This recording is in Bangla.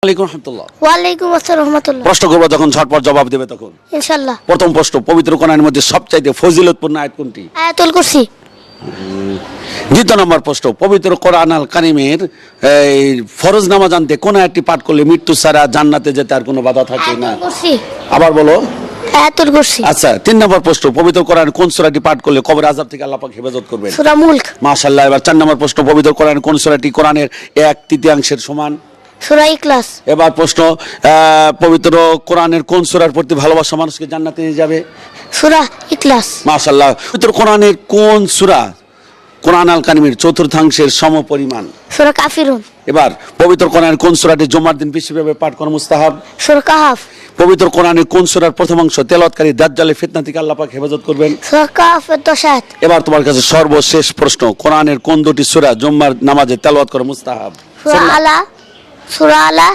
আলাইকুম রাহমাতুল্লাহ। ওয়ালাইকুম আসসালাম রহমতুল্লাহ। প্রশ্ন করবো যখন ঝটপট জবাব দেবে তখন। ইনশাআল্লাহ। প্রথম প্রশ্ন, পবিত্র কোরআনের মধ্যে সবচাইতে ফজিলতপূর্ণ আয়াত কোনটি? আয়াতুল কুরসি। দ্বিতীয় নম্বর প্রশ্ন, পবিত্র কোরআন আল কারিমের এই ফরজ নামাজ আনতে কোন আয়াতটি পাঠ করলে মৃত্যু ছাড়া জান্নাতে যেতে আর কোনো বাধা থাকে না? আয়াতুল কুরসি। আবার বলো। আয়াতুল কুরসি। আচ্ছা, তিন নম্বর প্রশ্ন, পবিত্র কোরআন কোন সূরাটি পাঠ করলে কবর আযাব থেকে আল্লাহ পাক হেফাজত করবেন? সূরা মুলক। মাশাআল্লাহ। এবার চার নম্বর প্রশ্ন, পবিত্র কোরআন কোন সূরাটি কোরআনের 1/3 সমান? সূরা ইখলাস। এবার প্রশ্ন, পবিত্র কোরআনের কোন সূরার প্রতি ভালোবাসা মানুষকে জান্নাতে নিয়ে যাবে? সূরা ইখলাস। মাশাআল্লাহ। পবিত্র কোরআনের কোন সূরা কোরআন আল কারিমের চতুর্থাংশের সমপরিমাণ? সূরা কাফিরুন। এবার পবিত্র কোরআনের কোন সূরাটি জুমার দিন বিশেষভাবে পাঠ করা মুস্তাহাব? সূরা কাহাফ। পবিত্র কোরআনের কোন সূরার প্রথম অংশ তেলাওয়াতকারী দাজ্জালের ফিতনা থেকে আল্লাহ পাক হেফাজত করবেন? সূরা কাহাফের 10 আয়াত। এবার তোমার কাছে সর্বশেষ প্রশ্ন, কোরআনের কোন দুটি সূরা জুমার নামাজে তেলাওয়াত করা মুস্তাহাব? সূরা আলা। সূরা আলা